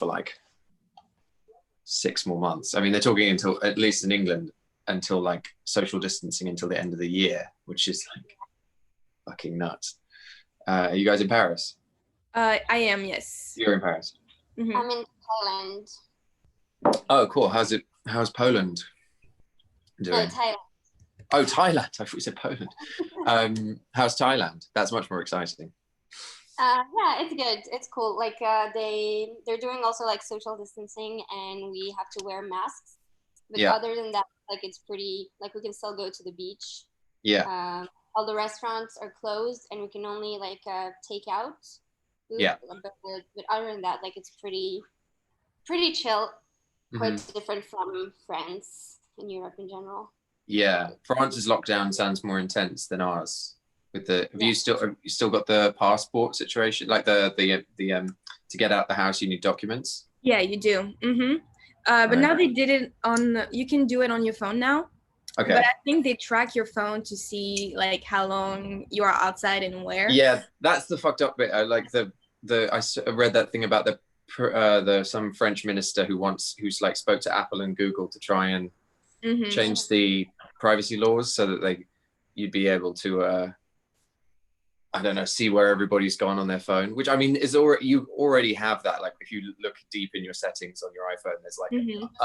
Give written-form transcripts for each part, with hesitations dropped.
for like 6 more months. I mean, they're talking until, at least in England, until like social distancing until the end of the year, which is like fucking nuts. Are you guys in Paris? I am, yes. You're in Paris. I'm in Thailand. Oh, cool. How's Poland doing? Thailand. Oh, Thailand. I thought you said Poland. How's Thailand? That's much more exciting. Yeah, it's good. It's cool. Like they're doing also like social distancing, and we have to wear masks. But other than that, like it's pretty. Like we can still go to the beach. Yeah. All the restaurants are closed, and we can only like take out food. Yeah. But other than that, like it's pretty chill. Quite different from France and Europe in general. Yeah, France's lockdown sounds more intense than ours. With the, have you still got the passport situation? Like the to get out the house, you need documents. Yeah, you do. But now they did it on. You can do it on your phone now. Okay. But I think they track your phone to see like how long you are outside and where. Yeah, that's the fucked up bit. I like I read that thing about the some French minister who's like spoke to Apple and Google to try and change the privacy laws so that you'd be able to I don't know, see where everybody's gone on their phone, which I mean you already have that. Like if you look deep in your settings on your iPhone, there's like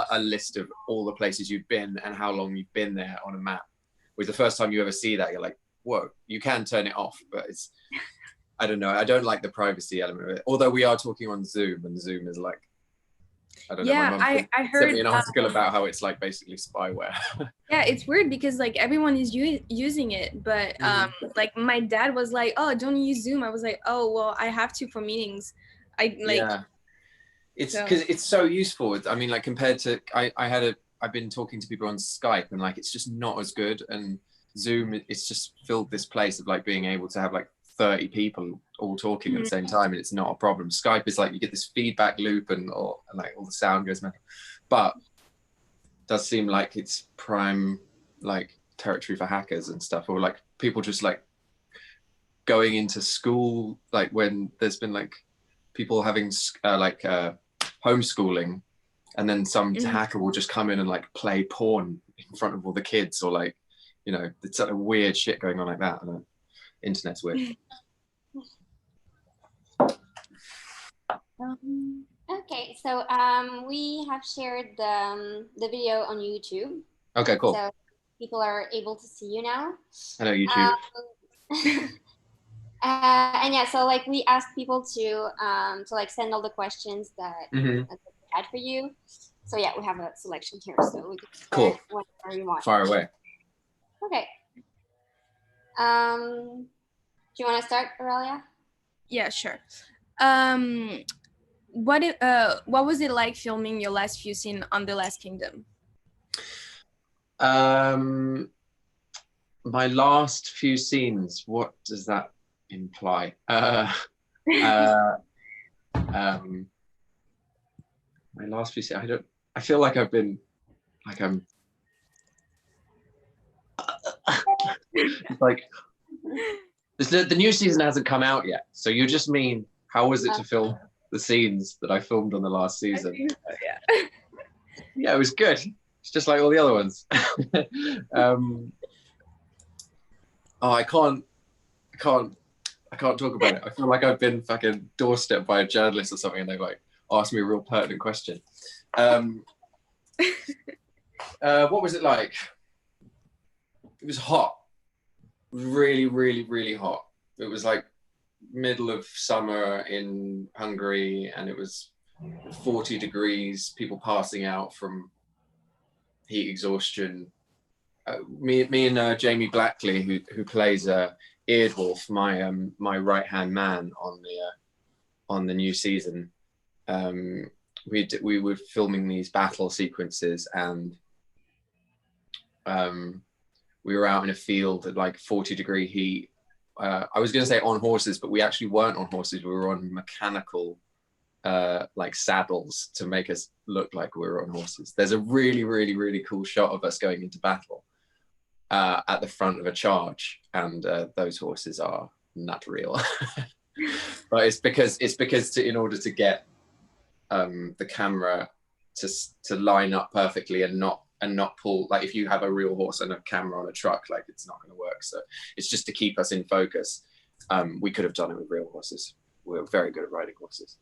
a list of all the places you've been and how long you've been there on a map. With the first time you ever see that, you're like, whoa, you can turn it off, but it's, I don't know. I don't like the privacy element of it. Although we are talking on Zoom, and Zoom is like, I don't know. Yeah, I heard sent me an article about how it's like basically spyware. Yeah, it's weird because like everyone is using it, but like my dad was like, "Oh, don't use Zoom." I was like, "Oh, well, I have to for meetings." Yeah. It's because it's so useful. I mean, like compared to I've been talking to people on Skype, and like it's just not as good. And Zoom, it's just filled this place of like being able to have like 30 people all talking at the same time, and it's not a problem. Skype is like you get this feedback loop and like all the sound goes mental, but it does seem like it's prime like territory for hackers and stuff, or like people just like going into school, like when there's been like people having homeschooling, and then some hacker will just come in and like play porn in front of all the kids, or like, you know, it's sort of weird shit going on like that. I don't know. Internet's weird. Okay, so we have shared the video on YouTube. Okay, cool. So people are able to see you now. Hello, YouTube. And yeah, so like we asked people to like send all the questions that they had for you. So yeah, we have a selection here, so we can cool. Whatever you want. Fire away. Okay. Do you want to start, Aurelia? Yeah, sure. What was it like filming your last few scenes on The Last Kingdom? My last few scenes, what does that imply? My last few scenes, I feel like I've been like like the new season hasn't come out yet, so you just mean how was it to film the scenes that I filmed on the last season? I think so, yeah. Yeah, it was good. It's just like all the other ones. I can't talk about it. I feel like I've been fucking doorstepped by a journalist or something, and they've like asked me a real pertinent question. What was it like? It was hot. It was really, really, really hot. It was like middle of summer in Hungary, and it was 40 degrees, people passing out from heat exhaustion. Me and Jamie Blackley, who plays Eardwolf, my right hand man on the new season, we were filming these battle sequences, and we were out in a field at like 40-degree heat. I was going to say on horses, but we actually weren't on horses. We were on mechanical like saddles to make us look like we were on horses. There's a really, really, really cool shot of us going into battle at the front of a charge, and those horses are not real. But it's because in order to get the camera to line up perfectly and not pull, like if you have a real horse and a camera on a truck, like it's not going to work. So it's just to keep us in focus. We could have done it with real horses. We're very good at riding horses.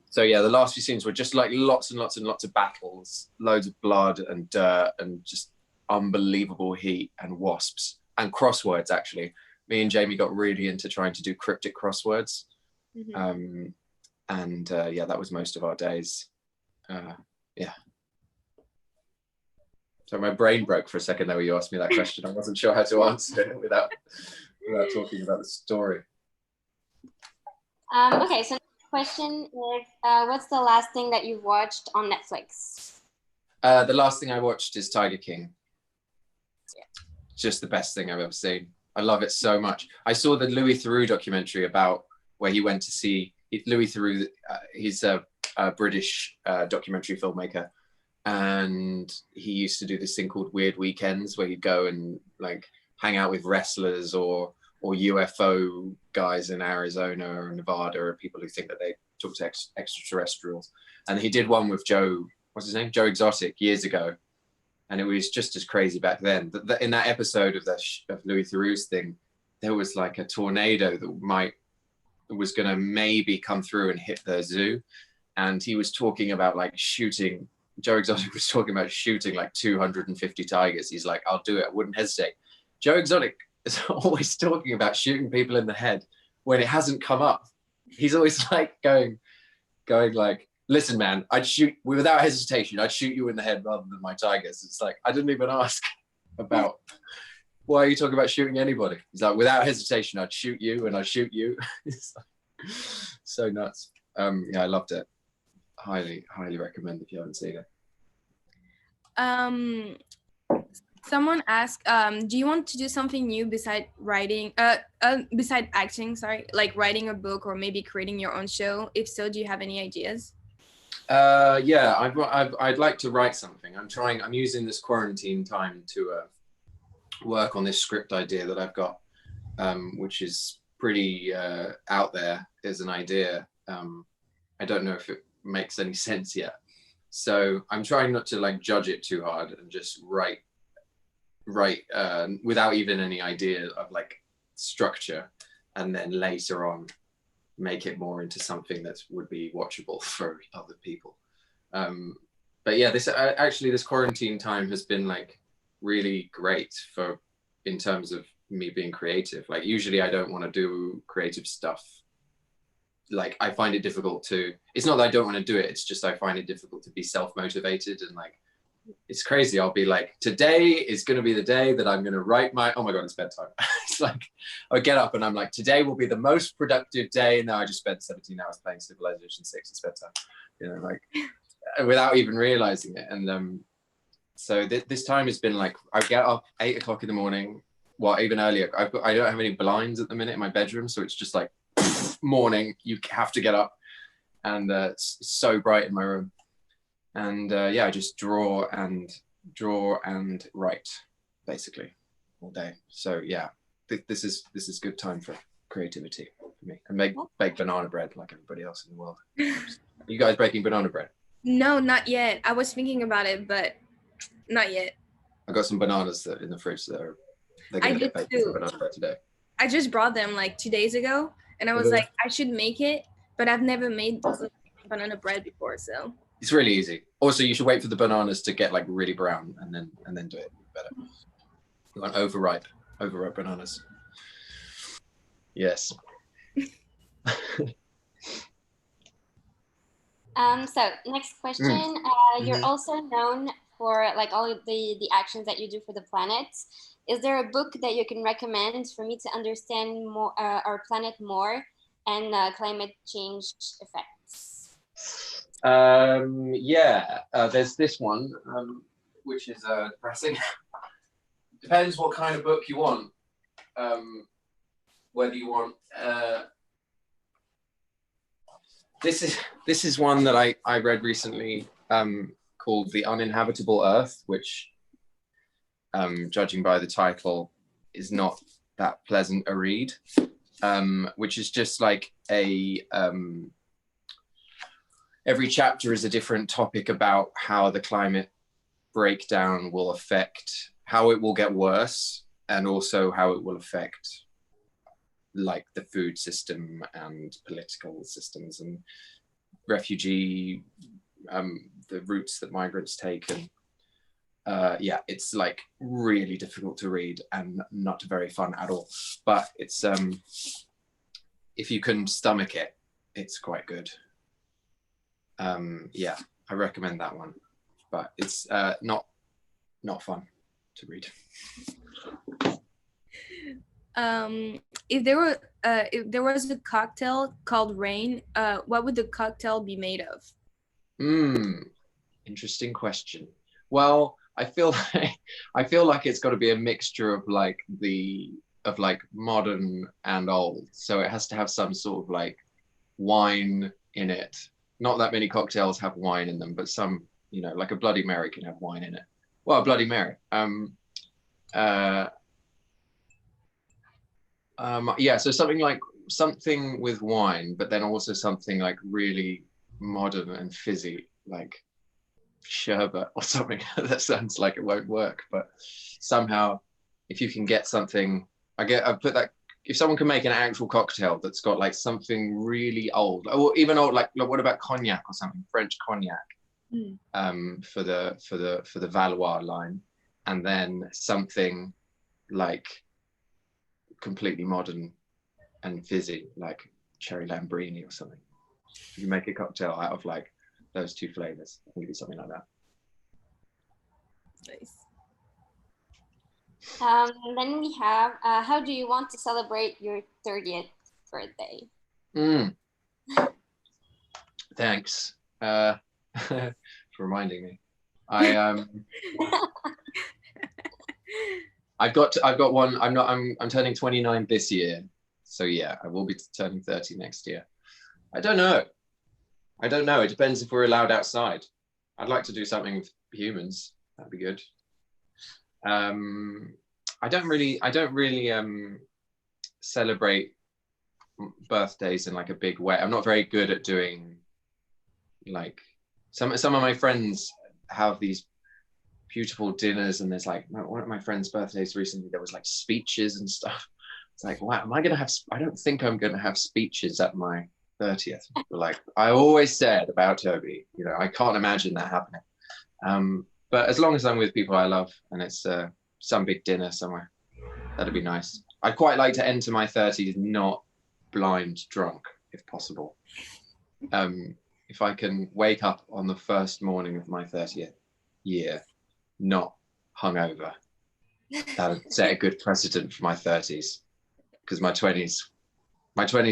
So yeah, the last few scenes were just like lots and lots and lots of battles, loads of blood and dirt and just unbelievable heat and wasps and crosswords. Actually, me and Jamie got really into trying to do cryptic crosswords. And yeah, that was most of our days. Yeah. So my brain broke for a second there when you asked me that question. I wasn't sure how to answer it without talking about the story. Okay, so next question is, what's the last thing that you watched on Netflix? The last thing I watched is Tiger King. Yeah. Just the best thing I've ever seen. I love it so much. I saw the Louis Theroux documentary about where he went to see Louis Theroux. He's a British documentary filmmaker, and he used to do this thing called Weird Weekends, where he'd go and like hang out with wrestlers or UFO guys in Arizona or Nevada, or people who think that they talk to extraterrestrials. And he did one with Joe, what's his name? Joe Exotic, years ago. And it was just as crazy back then. In that episode of Louis Theroux's thing, there was like a tornado that was going to maybe come through and hit the zoo. And he was talking about like shooting, Joe Exotic was talking about shooting like 250 tigers. He's like, I'll do it, I wouldn't hesitate. Joe Exotic is always talking about shooting people in the head when it hasn't come up. He's always like going like, listen, man, I'd shoot without hesitation. I'd shoot you in the head rather than my tigers. It's like, I didn't even ask about why are you talking about shooting anybody? He's like, without hesitation, I'd shoot you and I'd shoot you. It's like, so nuts. Yeah, I loved it. Highly recommend if you haven't seen it. Someone asked, do you want to do something new beside writing, beside acting, sorry, like writing a book or maybe creating your own show? If so, do you have any ideas? Yeah, I'd like to write something. I'm using this quarantine time to work on this script idea that I've got, which is pretty out there as an idea. I don't know if it makes any sense yet. So I'm trying not to like judge it too hard and just write without even any idea of like structure, and then later on make it more into something that would be watchable for other people. But yeah, this quarantine time has been like really great in terms of me being creative. Like usually I don't want to do creative stuff. Like I find it difficult to, it's not that I don't want to do it, it's just I find it difficult to be self-motivated, and like it's crazy. I'll be like, today is going to be the day that I'm going to write oh my God, it's bedtime. It's like, I get up and I'm like, today will be the most productive day. And now I just spent 17 hours playing Civilization 6, it's bedtime, you know, like without even realizing it. And so this time has been like, I get up 8 o'clock in the morning, well, even earlier. I don't have any blinds at the minute in my bedroom. So it's just like morning, you have to get up, and it's so bright in my room. And yeah, I just draw and write basically all day. So yeah, this is good time for creativity for me. And bake banana bread like everybody else in the world. Are you guys baking banana bread? No, not yet. I was thinking about it, but not yet. I got some bananas in the fridge that they're gonna get baked for banana bread today. I just brought them like 2 days ago, and I was like, I should make it, but I've never made banana bread before, so. It's really easy. Also, you should wait for the bananas to get like really brown, and then do it better. You want overripe bananas. Yes. So next question. You're also known for like all of the actions that you do for the planet. Is there a book that you can recommend for me to understand more our planet more and climate change effects? Yeah, there's this one, which is depressing. Depends what kind of book you want. Whether you want this is one that I read recently, called The Uninhabitable Earth, which judging by the title is not that pleasant a read, which is just like every chapter is a different topic about how the climate breakdown will affect, how it will get worse, and also how it will affect like the food system and political systems and refugee, the routes that migrants take. And yeah, it's like really difficult to read and not very fun at all. But it's if you can stomach it, it's quite good. Yeah, I recommend that one, but it's not to read. If there was a cocktail called Rain, what would the cocktail be made of? Interesting question. Well, I feel like it's got to be a mixture of like modern and old. So it has to have some sort of like wine in it. Not that many cocktails have wine in them, but some, you know, like a Bloody Mary can have wine in it. Well, a Bloody Mary. Yeah, so something with wine, but then also something like really modern and fizzy, like sherbet or something. That sounds like it won't work, but somehow if you can get something, if someone can make an actual cocktail that's got like something really old, or even old, like what about cognac or something, French cognac, for the Valois line, and then something like completely modern and fizzy, like cherry Lambrini or something. If you make a cocktail out of like those two flavors, I think it'd be something like that. Nice. Then we have, how do you want to celebrate your 30th birthday? Thanks for reminding me. I've got one. I'm turning 29 this year, so yeah, I will be turning 30 next year. I don't know. It depends if we're allowed outside. I'd like to do something with humans. That'd be good. I don't really celebrate birthdays in like a big way. I'm not very good at doing like some of my friends have these beautiful dinners, and there's like one of my friends' birthdays recently, there was like speeches and stuff. It's like, wow, I don't think I'm gonna have speeches at my 30th. But like I always said about Toby, you know, I can't imagine that happening. But as long as I'm with people I love and it's some big dinner somewhere, that'd be nice. I'd quite like to enter my 30s not blind drunk, if possible. If I can wake up on the first morning of my 30th year not hungover, that would set a good precedent for my 30s, because my 20s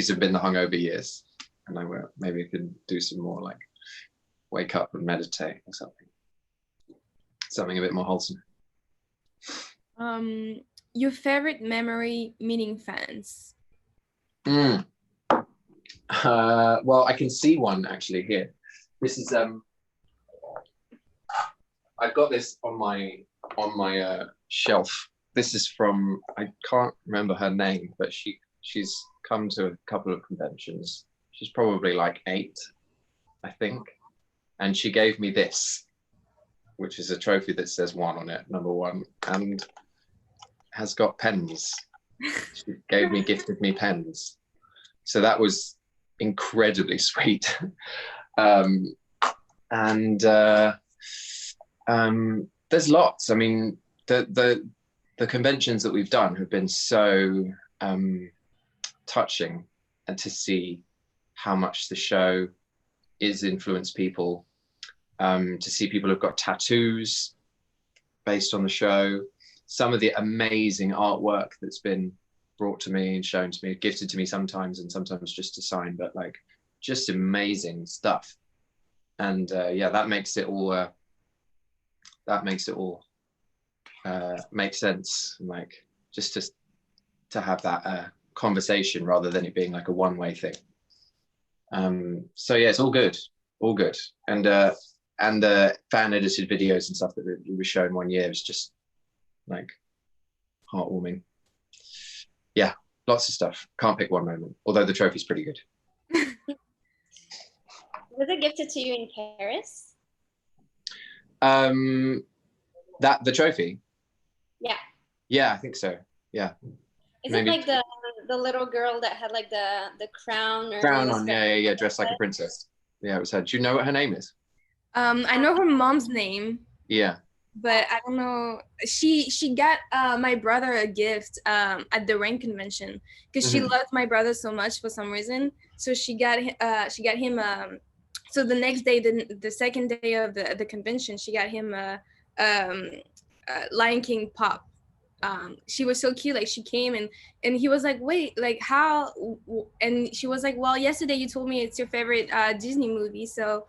have been the hungover years, and maybe I can do some more like wake up and meditate or something a bit more wholesome. Your favorite memory meeting fans? Well, I can see one actually here. This is I've got this on my shelf. This is from, I can't remember her name, but she's come to a couple of conventions. She's probably like 8, I think, and she gave me this, which is a trophy that says 1 on it, number 1, and has got pens. She gifted me pens, so that was incredibly sweet. And there's lots. I mean, the conventions that we've done have been so touching, and to see how much the show is influenced people, to see people who've got tattoos based on the show, some of the amazing artwork that's been brought to me and shown to me, gifted to me sometimes, and sometimes just to sign, but like just amazing stuff. And yeah, that makes it all make sense, and like just to have that conversation rather than it being like a one-way thing. So yeah, it's all good. And the fan edited videos and stuff that we were shown one year was just like heartwarming. Yeah, lots of stuff. Can't pick one moment, although the trophy's pretty good. Was it gifted to you in Paris? That the trophy? Yeah. Yeah, I think so. Yeah. Is Maybe. it like the little girl that had like the crown or crown on? Yeah, dressed like a princess. Yeah, it was her. Do you know what her name is? I know her mom's name. Yeah. But I don't know. She got my brother a gift at the Rain convention because she loved my brother so much for some reason. So she got him. So the next day, the second day of the convention, she got him a Lion King pop. She was so cute. Like she came and he was like, wait, like how? And she was like, well, yesterday you told me it's your favorite Disney movie, so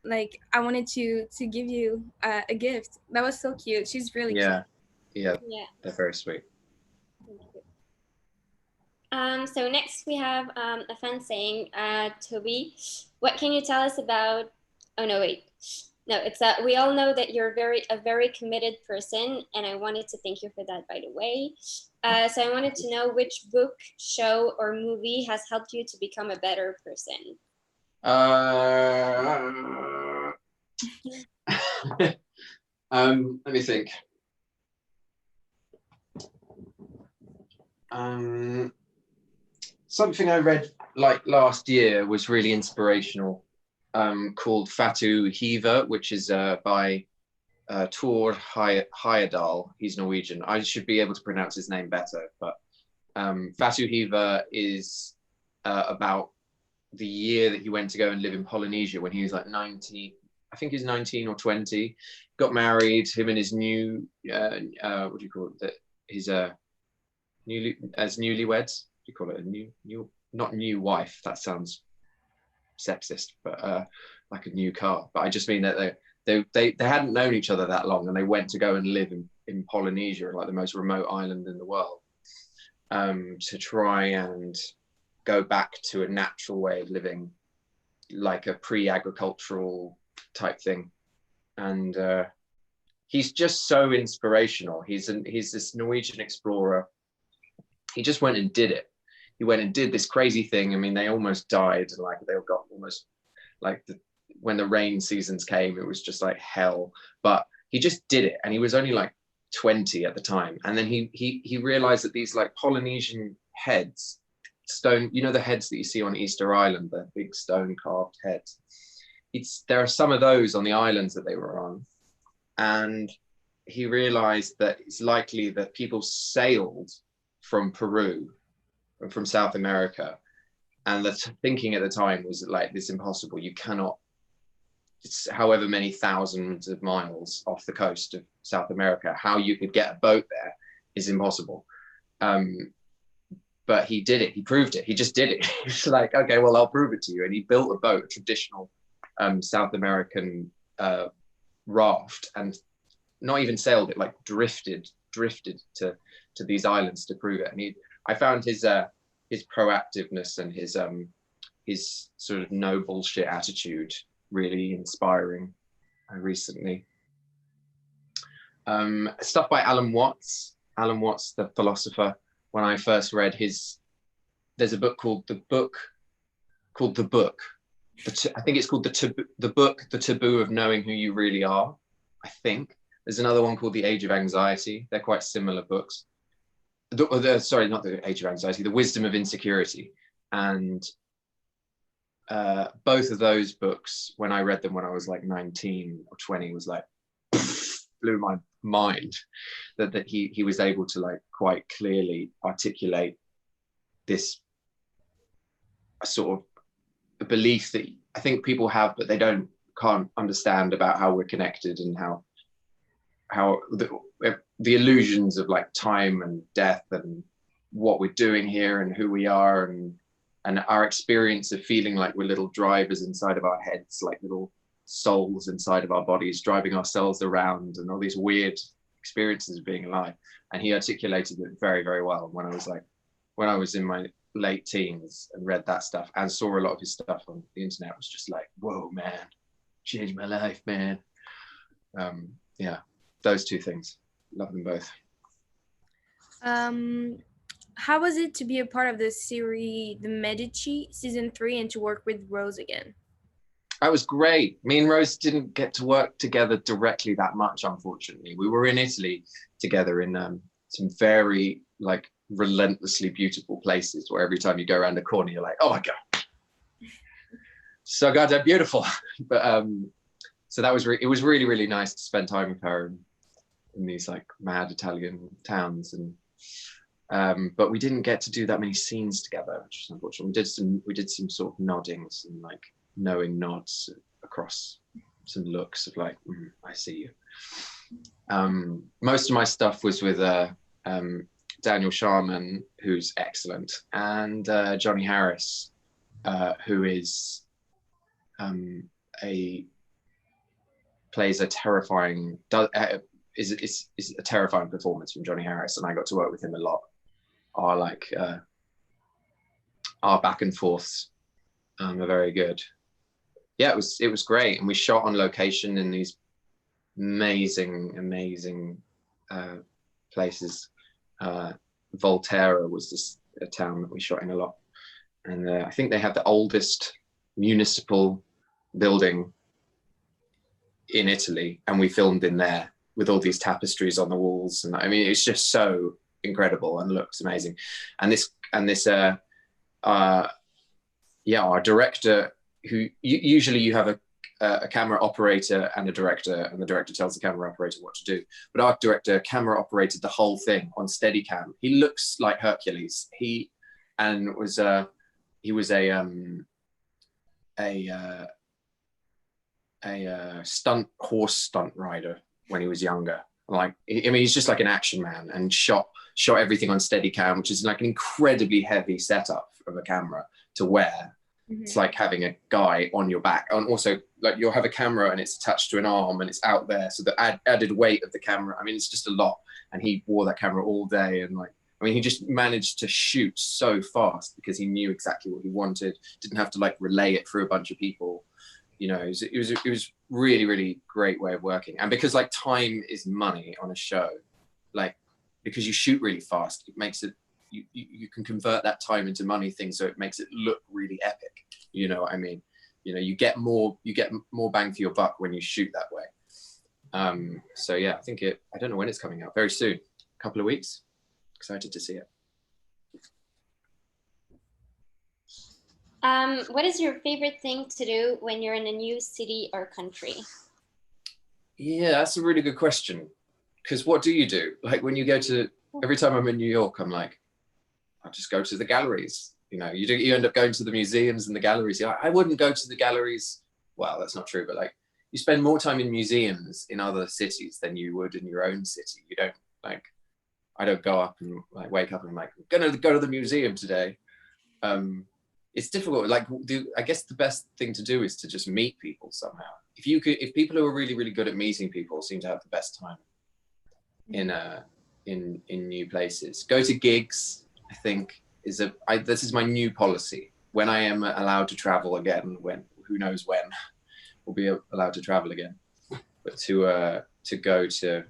like I wanted to give you a gift. That was so cute. She's really cute. Yeah, they're very sweet. So next we have a fan saying, Toby, what can you tell us about? Oh no, wait. No, it's we all know that you're a very committed person, and I wanted to thank you for that, by the way. So I wanted to know which book, show, or movie has helped you to become a better person. Let me think. Something I read like last year was really inspirational, called Fatu Hiva, which is by Tor Heyerdahl. He's Norwegian. I should be able to pronounce his name better, but Fatu Hiva is about the year that he went to go and live in Polynesia when he was like 19. I think he's 19 or 20. Got married. Him and his new what do you call it? His newlyweds. Do you call it a new not new wife? That sounds sexist, but like a new car. But I just mean that they hadn't known each other that long, and they went to go and live in Polynesia, like the most remote island in the world, to try and go back to a natural way of living, like a pre-agricultural type thing. And he's just so inspirational. He's this Norwegian explorer. He just went and did it. He went and did this crazy thing. I mean, they almost died. Like they got almost like when the rain seasons came, it was just like hell. But he just did it, and he was only like 20 at the time. And then he realized that these like Polynesian heads, stone, you know, the heads that you see on Easter Island, the big stone carved heads. There are some of those on the islands that they were on, and he realized that it's likely that people sailed from Peru and from South America, and the thinking at the time was like, this impossible. You cannot. It's however many thousands of miles off the coast of South America. How you could get a boat there is impossible. But he did it. He proved it. He just did it. He's like, okay, well, I'll prove it to you. And he built a boat, a traditional South American raft, and not even sailed it, like drifted to these islands to prove it. And I found his proactiveness and his sort of no bullshit attitude really inspiring recently. Stuff by Alan Watts, the philosopher. When I first read there's a book called The Book. I think it's called The Taboo of Knowing Who You Really Are, I think. There's another one called The Age of Anxiety. They're quite similar books. Sorry, not The Age of Anxiety, The Wisdom of Insecurity. And both of those books, when I read them when I was like 19 or 20, was like, blew my mind that he was able to like quite clearly articulate this sort of a belief that I think people have, but they can't understand about how we're connected and how the illusions of like time and death and what we're doing here and who we are and our experience of feeling like we're little drivers inside of our heads, like little souls inside of our bodies, driving ourselves around, and all these weird experiences of being alive. And he articulated it very, very well. When I was in my late teens and read that stuff and saw a lot of his stuff on the internet, it was just like, whoa, man, changed my life, man. Yeah, those two things, love them both. How was it to be a part of the series The Medici season 3 and to work with Rose again? That was great. Me and Rose didn't get to work together directly that much, unfortunately. We were in Italy together in some very like relentlessly beautiful places where every time you go around a corner, you're like, oh my God, so goddamn beautiful. But so that was it was really, really nice to spend time with her in these like mad Italian towns. And but we didn't get to do that many scenes together, which is unfortunate. We did some sort of noddings and like knowing nods across some looks of like, I see you. Most of my stuff was with Daniel Sharman, who's excellent, and Johnny Harris, who is plays a terrifying is a terrifying performance from Johnny Harris, and I got to work with him a lot. Our back and forths are very good. Yeah, it was great, and we shot on location in these amazing places. Volterra was a town that we shot in a lot, and I think they have the oldest municipal building in Italy, and we filmed in there with all these tapestries on the walls, and I mean it's just so incredible and looks amazing. And our director, who usually you have a camera operator and a director, and the director tells the camera operator what to do. But our director camera operated the whole thing on Steadicam. He looks like Hercules. He was a horse stunt rider when he was younger. Like, I mean, he's just like an action man, and shot everything on Steadicam, which is like an incredibly heavy setup of a camera to wear. It's like having a guy on your back, and also like you'll have a camera and it's attached to an arm and it's out there, so the added weight of the camera, I mean it's just a lot. And he wore that camera all day, and like, I mean, he just managed to shoot so fast because he knew exactly what he wanted, didn't have to like relay it through a bunch of people, you know. It was really, really great way of working. And because like time is money on a show, like because you shoot really fast, it makes it, you can convert that time into money thing, so it makes it look really epic. You know what I mean? You know, you get more bang for your buck when you shoot that way. So yeah, I don't know when it's coming out. Very soon, a couple of weeks. Excited to see it. What is your favorite thing to do when you're in a new city or country? Yeah, that's a really good question. Because what do you do? Like when you go to, every time I'm in New York, I'm like, I'll just go to the galleries. You know, you end up going to the museums and the galleries. I wouldn't go to the galleries. Well, that's not true, but like you spend more time in museums in other cities than you would in your own city. You don't like, I don't go up and like wake up and I'm like, I'm gonna go to the museum today. It's difficult. Like, I guess the best thing to do is to just meet people somehow. If people who are really, really good at meeting people seem to have the best time in new places. Go to gigs, I think, this is my new policy. When I am allowed to travel again, who knows when we'll be allowed to travel again, but to go to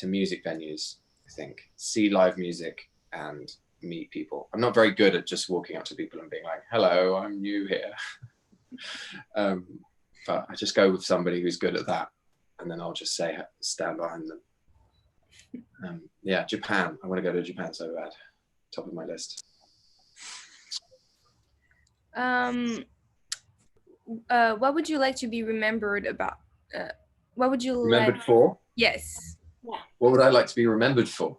music venues, I think, see live music and meet people. I'm not very good at just walking up to people and being like, hello, I'm new here. But I just go with somebody who's good at that, and then I'll just stand behind them. Yeah, Japan. I want to go to Japan so bad. Top of my list. What would you like to be remembered about? What would you remembered for? Yes. Yeah. What would I like to be remembered for?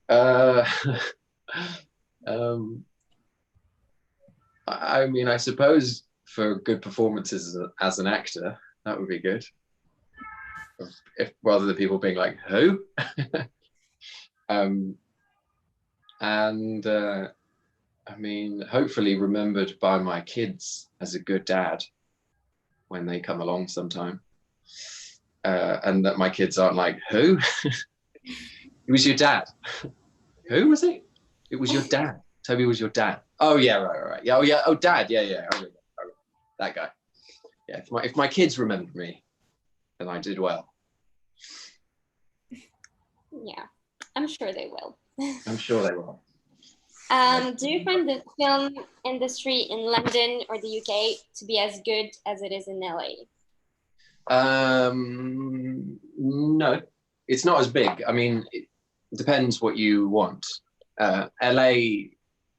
I mean, I suppose for good performances as an actor, that would be good. If rather than people being like, who? I mean, hopefully remembered by my kids as a good dad when they come along sometime. And that my kids aren't like, who? It was your dad. Who was it? It was your dad. Toby was your dad. Oh yeah, right. Yeah, oh yeah, oh dad, yeah. Oh, that guy. Yeah, if my kids remembered me, then I did well. Yeah, I'm sure they will. I'm sure they will. Do you find the film industry in London or the UK to be as good as it is in LA? No, it's not as big. I mean, it depends what you want. LA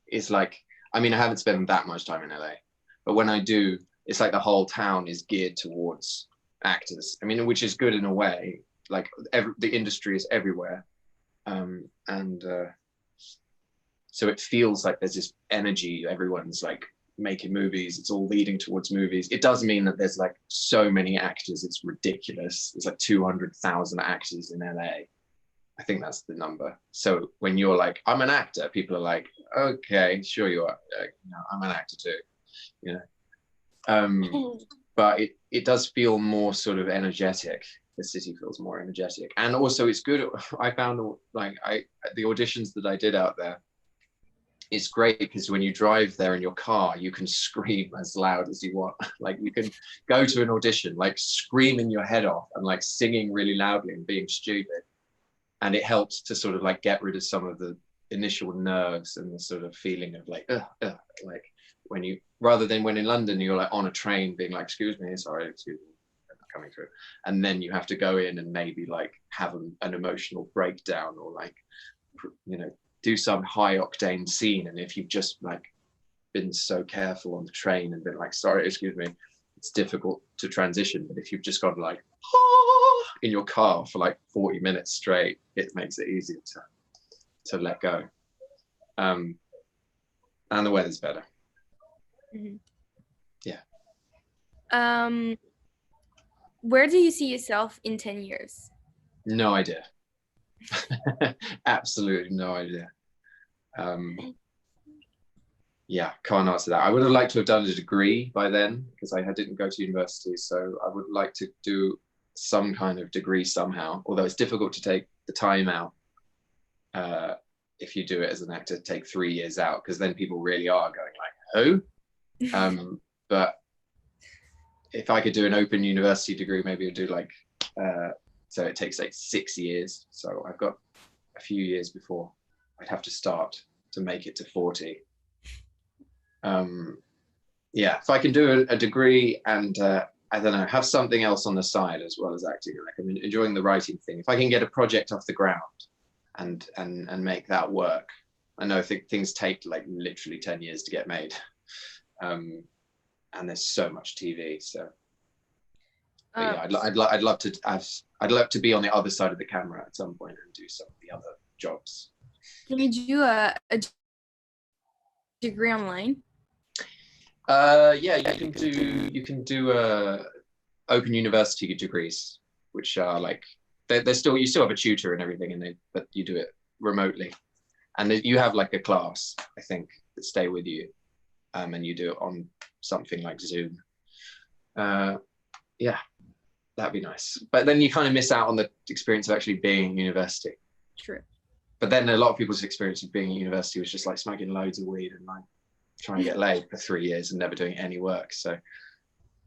is like, I mean, I haven't spent that much time in LA, but when I do, it's like the whole town is geared towards actors. I mean, which is good in a way. Like the industry is everywhere, and so it feels like there's this energy. Everyone's like making movies. It's all leading towards movies. It does mean that there's like so many actors. It's ridiculous. There's like 200,000 actors in LA. I think that's the number. So when you're like, I'm an actor, people are like, okay, sure you are. No, I'm an actor too. You know. But it does feel more sort of energetic. The city feels more energetic, and also it's good. I found like the auditions that I did out there, it's great because when you drive there in your car, you can scream as loud as you want. Like you can go to an audition like screaming your head off and like singing really loudly and being stupid, and it helps to sort of like get rid of some of the initial nerves and the sort of feeling of like like when you, rather than when in London you're like on a train being like, excuse me, sorry, excuse me, I'm not coming through, and then you have to go in and maybe like have an emotional breakdown or like, you know, do some high octane scene, and if you've just like been so careful on the train and been like, sorry, excuse me, it's difficult to transition. But if you've just got like in your car for like 40 minutes straight, it makes it easier to let go. And the weather's better. Mm-hmm. Yeah. Where do you see yourself in 10 years? No idea. Absolutely no idea. Yeah, can't answer that. I would have liked to have done a degree by then because I didn't go to university, so I would like to do some kind of degree somehow, although it's difficult to take the time out if you do it as an actor, take 3 years out, because then people really are going like, who? But if I could do an open university degree, maybe I'd do like so it takes like 6 years, so I've got a few years before I'd have to start to make it to 40. Yeah, if I can do a degree and I don't know, have something else on the side as well as acting, like I'm enjoying the writing thing. If I can get a project off the ground and make that work, I know things take like literally 10 years to get made, and there's so much TV. So, but yeah, I'd love to be on the other side of the camera at some point and do some of the other jobs. Can you do a degree online? Yeah, you can do open university degrees, which are like they're still, you still have a tutor and everything, but you do it remotely, and you have like a class, I think, that stay with you, and you do it on something like Zoom. Yeah, that'd be nice, but then you kind of miss out on the experience of actually being in university. True. But then a lot of people's experience of being in university was just like smoking loads of weed and like trying to get laid for 3 years and never doing any work. So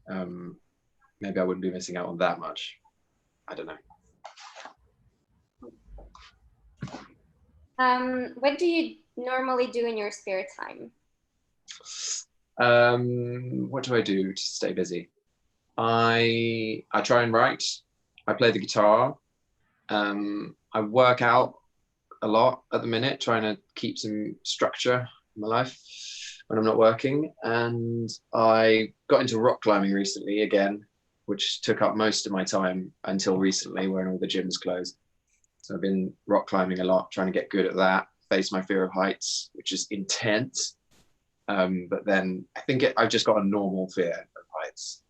maybe I wouldn't be missing out on that much. I don't know. What do you normally do in your spare time? What do I do to stay busy? I try and write. I play the guitar. I work out a lot at the minute, trying to keep some structure in my life when I'm not working. And I got into rock climbing recently again, which took up most of my time until recently when all the gyms closed. So I've been rock climbing a lot, trying to get good at that, face my fear of heights, which is intense. But then I think I've just got a normal fear of heights.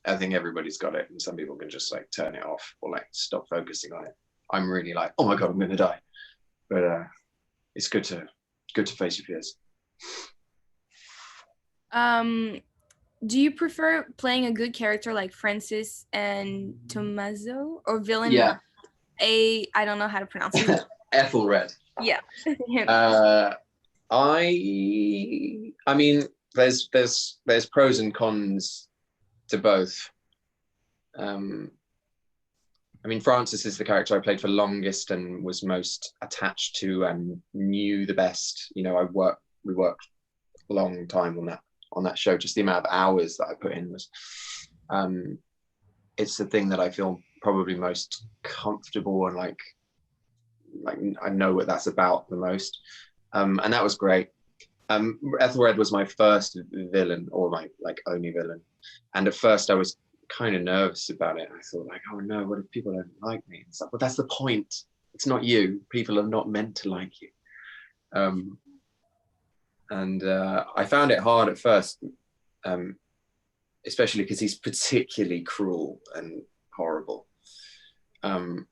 I think everybody's got it, and some people can just like turn it off or like stop focusing on it. I'm really like, oh my God, I'm gonna die. But it's good to face your fears. Do you prefer playing a good character like Francis and Tommaso, or villain? Yeah. I don't know how to pronounce it. Ethelred. Yeah. I mean, there's pros and cons to both. I mean, Francis is the character I played for longest and was most attached to and knew the best. You know, we worked a long time on that show. Just the amount of hours that I put in was, it's the thing that I feel probably most comfortable and like I know what that's about the most. And that was great. Ethelred was my first villain, or my like only villain. And at first I was kind of nervous about it. I thought like, oh no, what if people don't like me and stuff? But that's the point. It's not you. People are not meant to like you. And I found it hard at first, especially because he's particularly cruel and horrible. But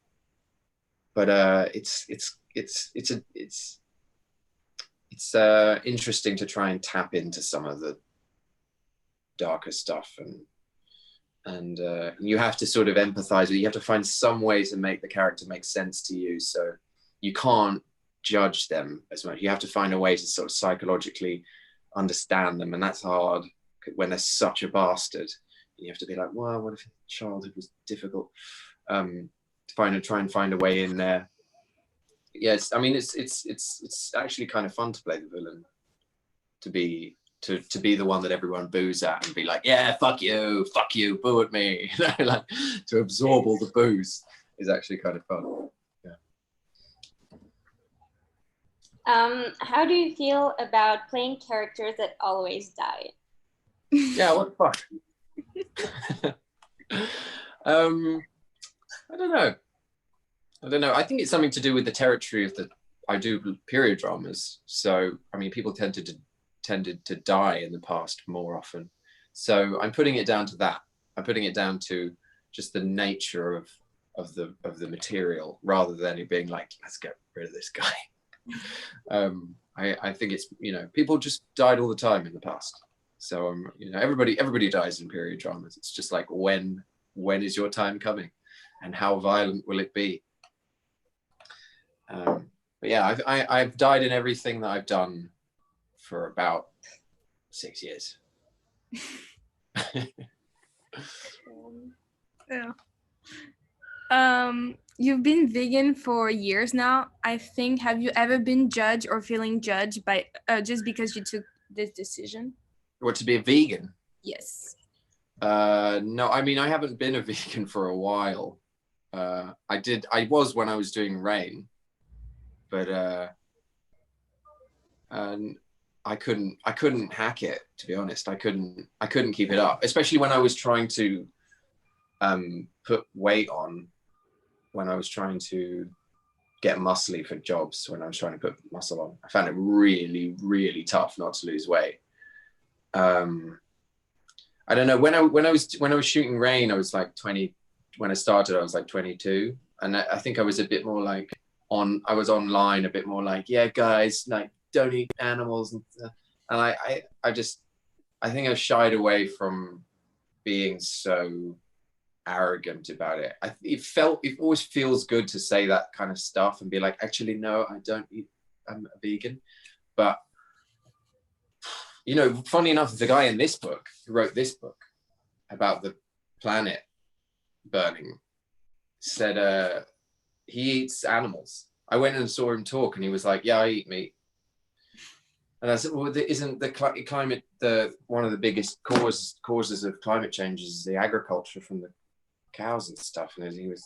it's interesting to try and tap into some of the darker stuff, and you have to sort of empathize with. You have to find some way to make the character make sense to you, so you can't judge them as much. You have to find a way to sort of psychologically understand them, and that's hard when they're such a bastard. You have to be like, well, what if his childhood was difficult? Try and find a way in there. Yes, I mean it's actually kind of fun to play the villain, to be the one that everyone boos at and be like, yeah, fuck you, boo at me. You know, like to absorb all the boos is actually kind of fun. Yeah. How do you feel about playing characters that always die? Yeah, what the fuck? I don't know. I think it's something to do with the territory of I do period dramas. So, I mean, people tended to die in the past more often. So I'm putting it down to that. I'm putting it down to just the nature of the material, rather than it being like, let's get rid of this guy. I think it's, you know, people just died all the time in the past. So you know, everybody dies in period dramas. It's just like, when is your time coming, and how violent will it be? But yeah, I've died in everything that I've done for about 6 years. Yeah. You've been vegan for years now, I think. Have you ever been judged or feeling judged by just because you took this decision? What, to be a vegan? Yes. No, I mean, I haven't been a vegan for a while. I was when I was doing Rain, but and I couldn't hack it, to be honest. I couldn't keep it up, especially when I was trying to put weight on, when I was trying to get muscly for jobs, when I was trying to put muscle on. I found it really, really tough not to lose weight. I don't know, when I was shooting Rain, I was like 20. When I started, I was like 22, and I think I was a bit more like I was online a bit more like, yeah, guys, like, don't eat animals, and I think I shied away from being so arrogant about it. It always feels good to say that kind of stuff and be like, actually, no, I don't eat, I'm a vegan. But you know, funny enough, the guy in this book who wrote this book about the planet burning said he eats animals. I went and saw him talk, and he was like, yeah, I eat meat. And I said, well, isn't the climate one of the biggest causes of climate change is the agriculture from the cows and stuff? And he's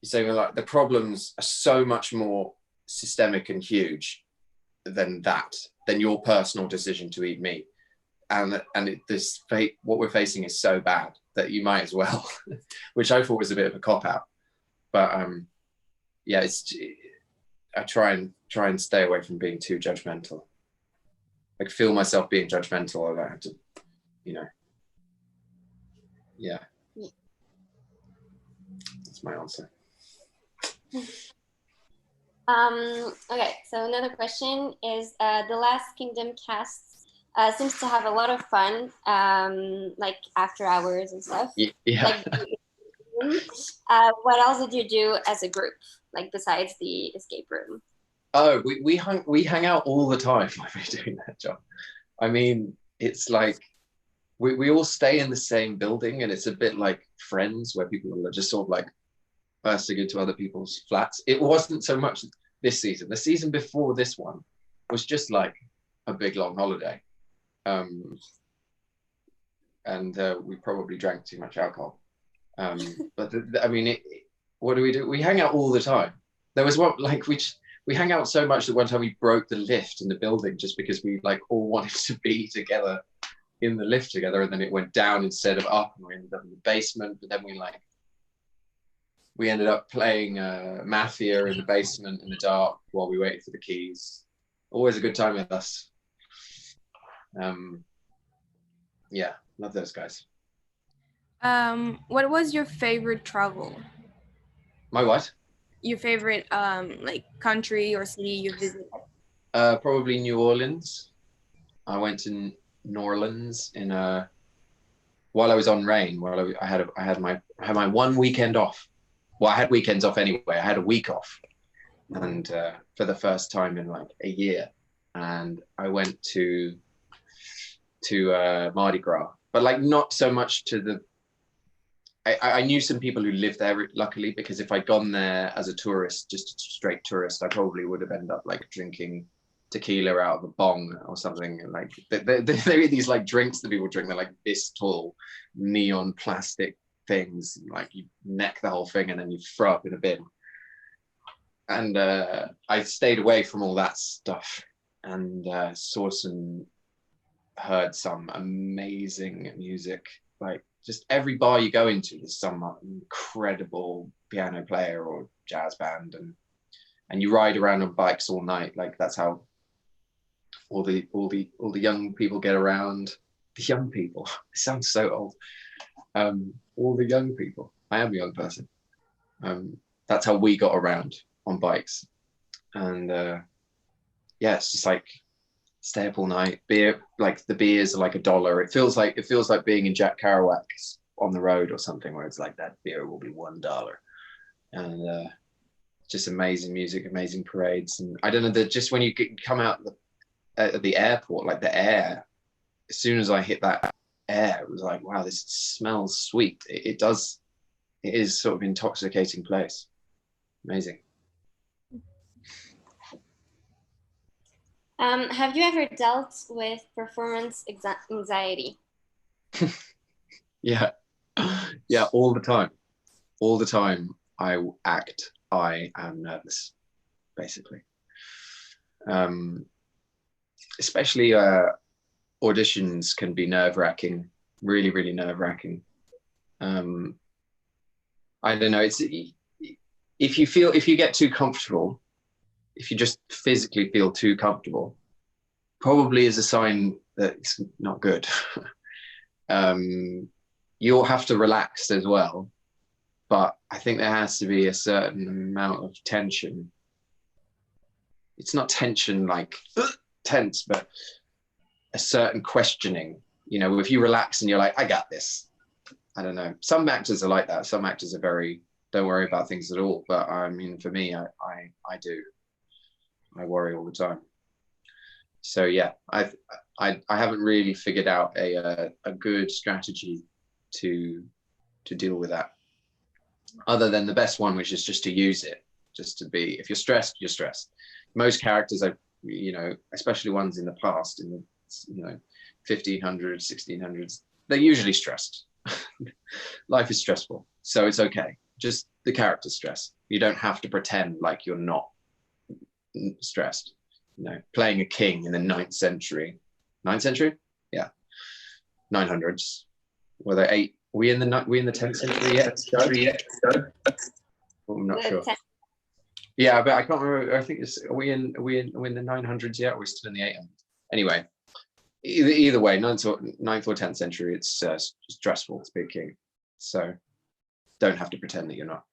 saying, like, the problems are so much more systemic and huge than your personal decision to eat meat. And what we're facing is so bad that you might as well, which I thought was a bit of a cop-out. But yeah, I try and stay away from being too judgmental. I feel myself being judgmental, and I have to, you know. Yeah. That's my answer. Okay, so another question is, The Last Kingdom cast seems to have a lot of fun, like after hours and stuff. Yeah. Like, what else did you do as a group, like besides the escape room? Oh, we hang out all the time when we're doing that job. I mean, it's like we all stay in the same building, and it's a bit like Friends, where people are just sort of like bursting into other people's flats. It wasn't so much this season. The season before this one was just like a big long holiday. And we probably drank too much alcohol. But I mean, what do? We hang out all the time. There was one, like, we hang out so much that one time we broke the lift in the building just because we like all wanted to be together in the lift together, and then it went down instead of up, and we ended up in the basement. But then we ended up playing Mafia in the basement in the dark while we waited for the keys. Always a good time with us. Yeah, love those guys. What was your favorite travel? My what? Your favorite like country or city you visited? Probably New Orleans. I went to New Orleans while I was on rain. While I had my one weekend off. Well, I had weekends off anyway. I had a week off, and for the first time in like a year, and I went to Mardi Gras, but like not so much to the. I knew some people who lived there, luckily, because if I'd gone there as a tourist, just a straight tourist, I probably would have ended up like drinking tequila out of a bong or something. And like there are these like drinks that people drink. They're like this tall, neon plastic things. Like you neck the whole thing and then you throw up in a bin. And I stayed away from all that stuff and heard some amazing music. Like just every bar you go into, there's some incredible piano player or jazz band, and you ride around on bikes all night. Like that's how all the young people get around. The young people, it sounds so old. All the young people. I am a young person. That's how we got around on bikes, and yeah, it's just like stay up all night. Beer, like the beers are like $1. It feels like being in Jack Kerouac's On the Road or something, where it's like that beer will be $1, and just amazing music, amazing parades, and I don't know that just when you come out at the airport, like the air, as soon as I hit that air, it was like, wow, this smells sweet. It does. It is sort of intoxicating place. Amazing. Have you ever dealt with performance anxiety? Yeah, all the time. All the time I am nervous, basically. Especially auditions can be nerve-wracking, really, really nerve-wracking. I don't know, it's if you get too comfortable, if you just physically feel too comfortable, probably is a sign that it's not good. You'll have to relax as well, but I think there has to be a certain amount of tension. It's not tension like tense, but a certain questioning. You know, if you relax and you're like, I got this. I don't know. Some actors are like that. Some actors are don't worry about things at all. But I mean, for me, I do. I worry all the time. So yeah, I haven't really figured out a good strategy to deal with that, other than the best one, which is just to use it, just to be. If you're stressed, you're stressed. Most characters, especially ones in the past, in the 1500s, 1600s, they're usually stressed. Life is stressful, so it's okay. Just the character stress. You don't have to pretend like you're not stressed. Playing a king in the 9th century. 9th century? Yeah. 900s. Were there 8? We in the 10th century yet? I'm not sure. Yeah, but I can't remember. I think are we in the 900s yet? Or are we still in the 800s? Anyway, either way, 9th or 10th century, it's stressful to be a king. So don't have to pretend that you're not.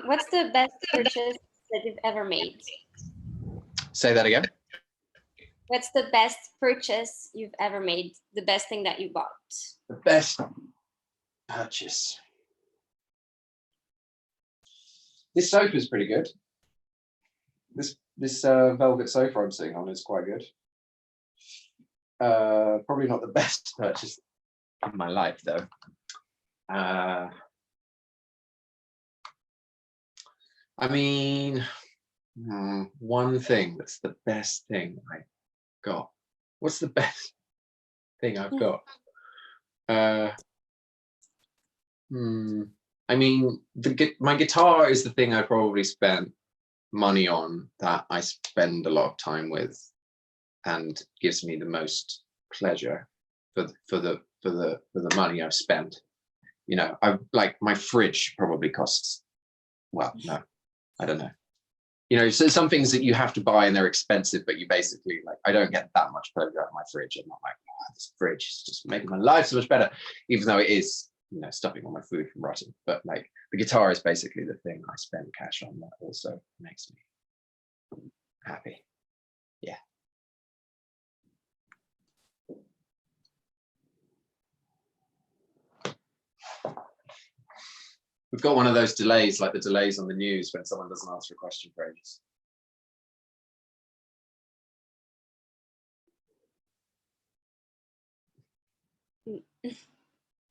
What's the best purchase that you've ever made? Say that again. What's the best purchase you've ever made? The best thing that you bought? The best purchase. This sofa is pretty good. This velvet sofa I'm sitting on is quite good. Probably not the best purchase in my life, though. I mean, one thing that's the best thing I got. What's the best thing I've got? I mean, my guitar is the thing I probably spent money on, that I spend a lot of time with, and gives me the most pleasure for the money I've spent. You know, I like my fridge probably costs, well, no, I don't know. You know, so some things that you have to buy and they're expensive, but you basically like, I don't get that much pleasure out of my fridge. I'm not like, oh, this fridge is just making my life so much better, even though it is, you know, stopping all my food from rotting. But like the guitar is basically the thing I spend cash on that also makes me happy. Yeah. We've got one of those delays, like the delays on the news when someone doesn't answer a question for ages.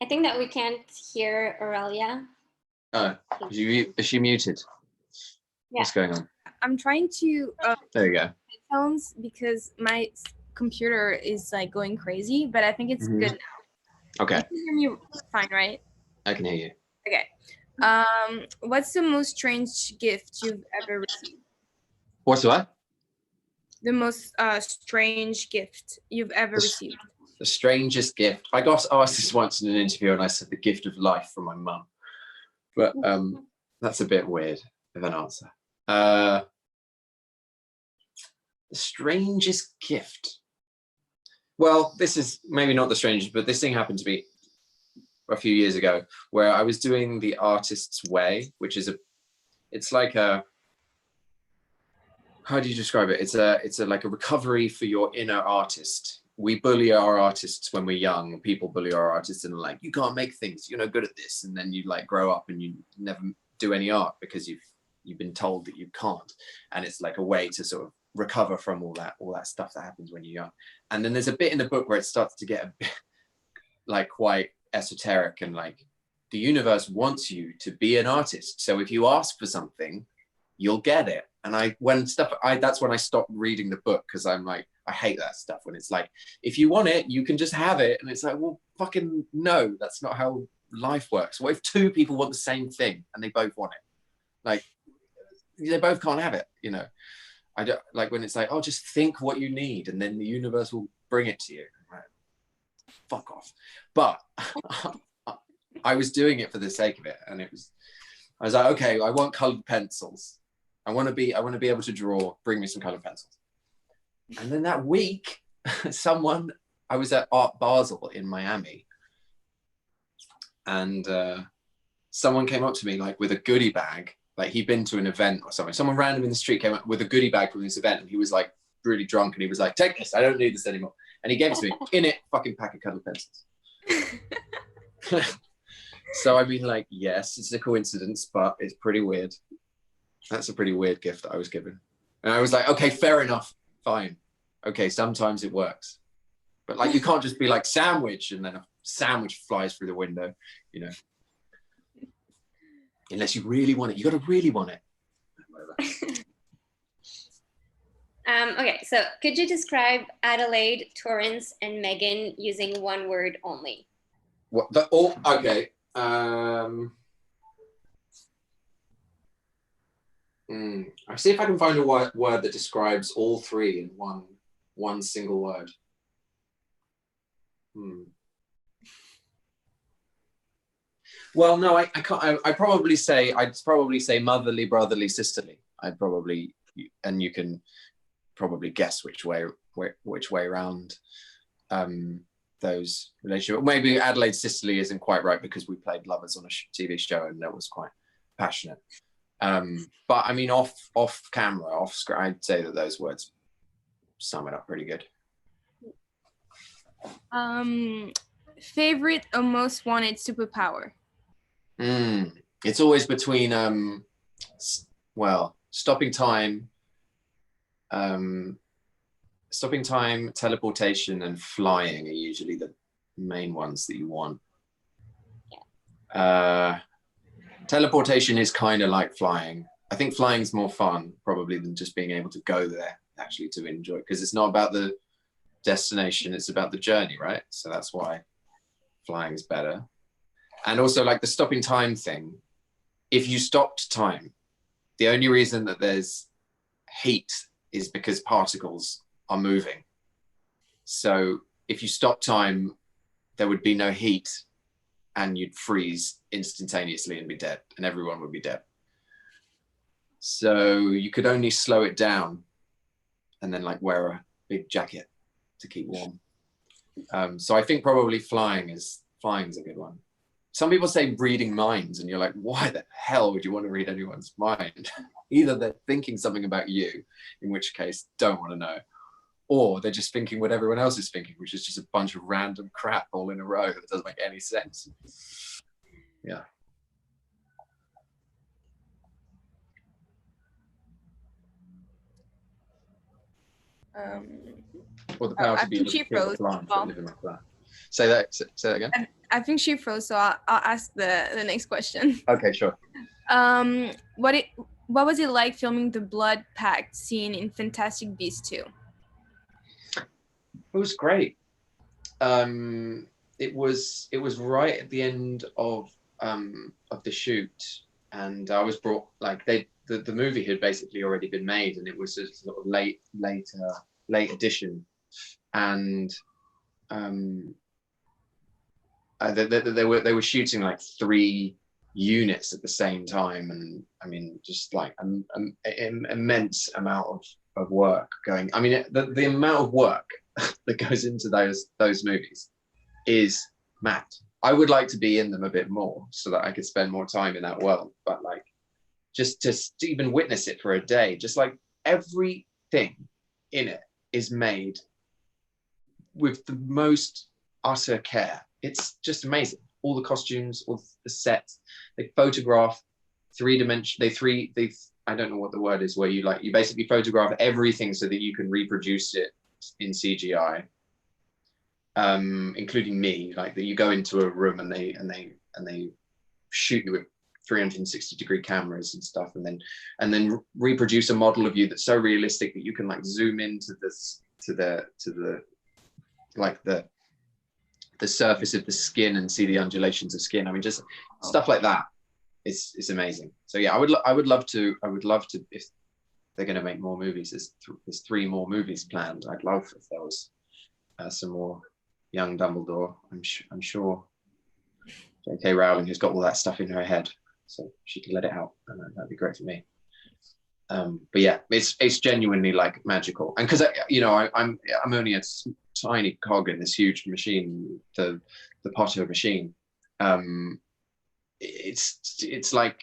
I think that we can't hear Aurelia. Oh, is she muted? Yeah. What's going on? I'm trying to there you go. headphones because my computer is like going crazy, but I think it's good now. Okay. You can hear me fine, right? I can hear you. Okay. What's the most strange gift you've ever received? What's what? The most strange gift you've ever received. The strangest gift. I got asked this once in an interview, and I said the gift of life from my mum. But that's a bit weird of an answer. The strangest gift. Well, this is maybe not the strangest, but this thing happened to me a few years ago, where I was doing the Artist's Way, which is it's like a, how do you describe it? It's a like a recovery for your inner artist. We bully our artists when we're young. People bully our artists and are like, you can't make things, you're no good at this. And then you like grow up and you never do any art because you've been told that you can't. And it's like a way to sort of recover from all that stuff that happens when you're young. And then there's a bit in the book where it starts to get a bit like quite esoteric, and like the universe wants you to be an artist. So if you ask for something, you'll get it. And that's when I stopped reading the book, because I'm like, I hate that stuff when it's like, if you want it, you can just have it. And it's like, well, fucking no, that's not how life works. What if two people want the same thing and they both want it? Like, they both can't have it, you know? I don't like when it's like, oh, just think what you need and then the universe will bring it to you. Right? Fuck off. But I was doing it for the sake of it, and I was like, okay, I want colored pencils. I want to be able to draw. Bring me some colored pencils. And then that week, I was at Art Basel in Miami, and someone came up to me like with a goodie bag. Like he'd been to an event or something. Someone random in the street came up with a goodie bag from this event, and he was like really drunk, and he was like, take this, I don't need this anymore. And he gave it to me. In it, fucking pack of colored pencils. So I mean, like, yes, it's a coincidence, but it's pretty weird. That's a pretty weird gift that I was given. And I was like, okay, fair enough, fine. Okay, sometimes it works. But like, you can't just be like sandwich, and then a sandwich flies through the window, you know. Unless you really want it. You got to really want it. Okay, so could you describe Adelaide, Torrance, and Megan using one word only? What? Okay. I'll see if I can find a word that describes all three in one single word. Well, no, I can't. I'd probably say motherly, brotherly, sisterly. And you can probably guess which way around those relationships. Maybe Adelaide sisterly isn't quite right, because we played lovers on a TV show and that was quite passionate. But I mean, off camera, off screen, I'd say that those words sum it up pretty good. Favorite or most wanted superpower? It's always between stopping time, stopping time, teleportation, and flying are usually the main ones that you want. Teleportation is kind of like flying. I think flying's more fun probably than just being able to go there actually to enjoy it, because it's not about the destination, it's about the journey, right? So that's why flying is better. And also like the stopping time thing, if you stopped time, the only reason that there's heat is because particles are moving. So if you stop time, there would be no heat and you'd freeze instantaneously and be dead, and everyone would be dead. So you could only slow it down and then like wear a big jacket to keep warm. So I think probably flying is a good one. Some people say reading minds, and you're like, why the hell would you want to read anyone's mind? Either they're thinking something about you, in which case don't want to know, or they're just thinking what everyone else is thinking, which is just a bunch of random crap all in a row that doesn't make any sense. Yeah. Or the power to be able to kill the plants that live in my flat. Say that again. I think she froze, so I'll ask the next question. Okay, sure. What was it like filming the blood pact scene in Fantastic Beasts 2? It was great. It was right at the end of the shoot, and I was brought, like, the movie had basically already been made, and it was a sort of late edition, and they were shooting like 3 units at the same time, and I mean just like an immense amount of work going. I mean the amount of work that goes into those movies is mad. I would like to be in them a bit more so that I could spend more time in that world, but like just to even witness it for a day, just like everything in it is made with the most utter care. It's just amazing. All the costumes, all the sets, they photograph 3-dimension. They I don't know what the word is, where you basically photograph everything so that you can reproduce it in CGI, including me. Like that, you go into a room and they shoot you with 360-degree cameras and stuff, and then reproduce a model of you that's so realistic that you can like zoom into this to the like the surface of the skin and see the undulations of skin. I mean, just stuff like that. It's amazing. So yeah, I would love to if they're going to make more movies. There's 3 more movies planned. I'd love if there was some more young Dumbledore. I'm sure J.K. Rowling has got all that stuff in her head, so she can let it out, and that'd be great for me. But yeah, it's genuinely like magical, and because I'm only a tiny cog in this huge machine, the Potter machine. It's like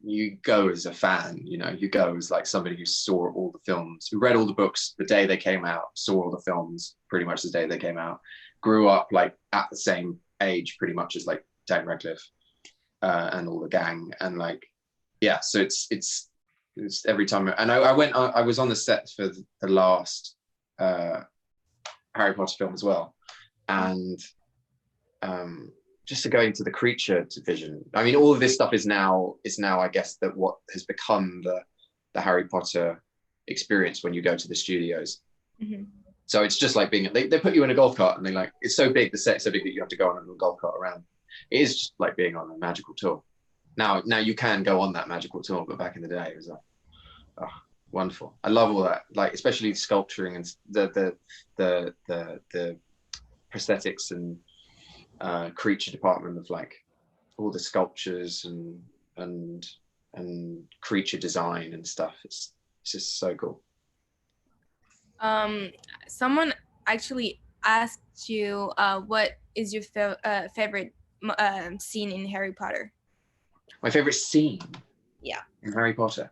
you go as a fan, you go as like somebody who saw all the films, who read all the books the day they came out, saw all the films pretty much the day they came out, grew up like at the same age pretty much as like Dan Radcliffe and all the gang, and like yeah, so it's every time. And I was on the set for the last Harry Potter film as well, and just to go into the creature division, I mean, all of this stuff is now I guess that what has become the Harry Potter experience when you go to the studios. Mm-hmm. So it's just like they put you in a golf cart, and it's so big, the set's so big that you have to go on a golf cart around. It is just like being on a magical tour. Now you can go on that magical tour, but back in the day it was like, oh, wonderful. I love all that, like especially sculpturing and the prosthetics and creature department of like all the sculptures and creature design and stuff. It's just so cool. Someone actually asked you what is your favorite scene in Harry Potter? My favorite scene? Yeah. In Harry Potter?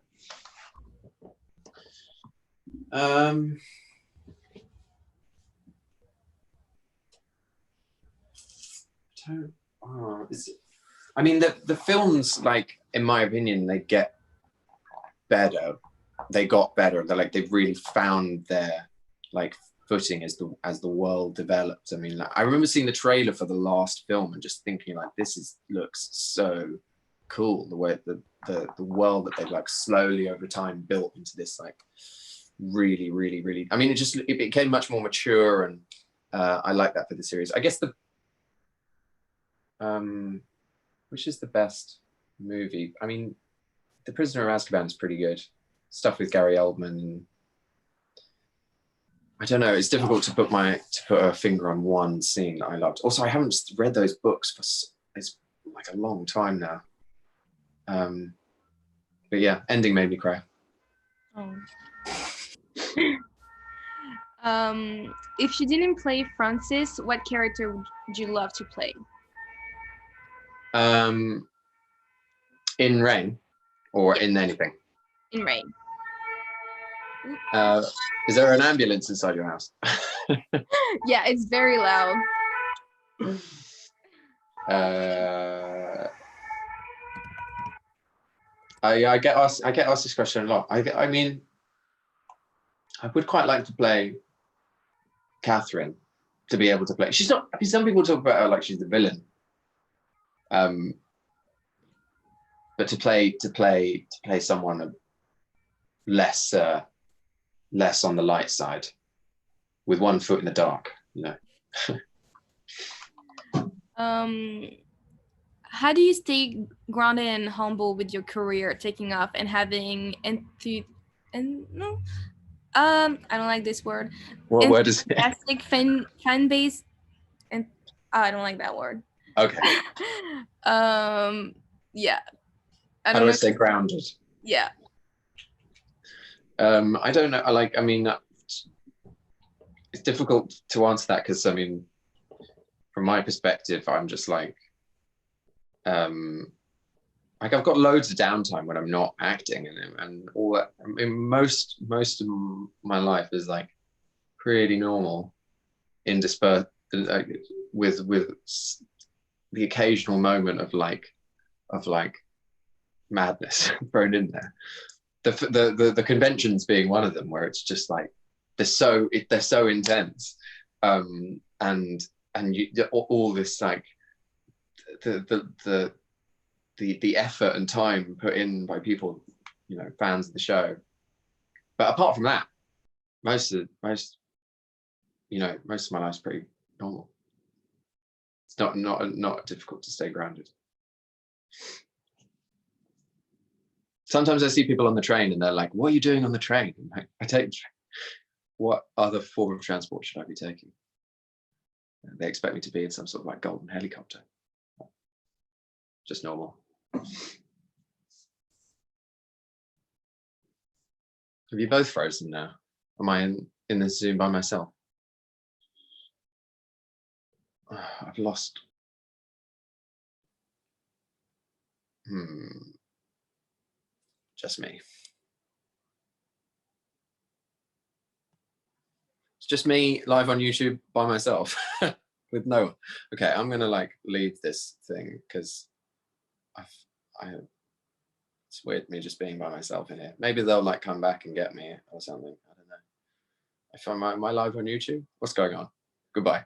I mean, the films, like, in my opinion, they get better. They got better. They've really found their like footing as the world developed. I mean, like, I remember seeing the trailer for the last film and just thinking like, looks so cool, the way the world that they've like slowly over time built into this like really, really, really, I mean, it became much more mature, and I like that for the series. I guess which is the best movie? I mean, The Prisoner of Azkaban is pretty good. Stuff with Gary Oldman, and I don't know. It's difficult to put a finger on one scene that I loved. Also, I haven't read those books it's like a long time now. But yeah, ending made me cry. Oh. If you didn't play Francis, what character would you love to play? In Rain, or in anything? In Rain. Is there an ambulance inside your house? Yeah, it's very loud. I get asked this question a lot. I mean, I would quite like to play Catherine, to be able to play. She's not. I mean, some people talk about her like she's the villain. But to play someone less on the light side, with one foot in the dark, you know. How do you stay grounded and humble with your career taking off and having I don't like this word. What word is it? Enthusiastic fan base, and I don't like that word. Okay. Yeah. How do I stay grounded? Yeah. I don't know. I mean, it's difficult to answer that, because I mean, from my perspective, I'm just like I've got loads of downtime when I'm not acting, and all that. I mean, most of my life is like pretty normal, interspersed with the occasional moment of like madness thrown in there. The conventions being one of them, where it's just like they're so intense, and all this like the effort and time put in by people, you know, fans of the show. But apart from that, most of my life's pretty normal. It's not difficult to stay grounded. Sometimes I see people on the train and they're like, "What are you doing on the train?" Like, I take the train. What other form of transport should I be taking? They expect me to be in some sort of like golden helicopter. Just normal. Have you both frozen now? Am I in this Zoom by myself? I've lost. Just me. It's just me live on YouTube by myself with no one. Okay, I'm gonna like leave this thing, because it's weird me just being by myself in here. Maybe they'll like come back and get me or something. I don't know. If am I live on YouTube? What's going on? Goodbye.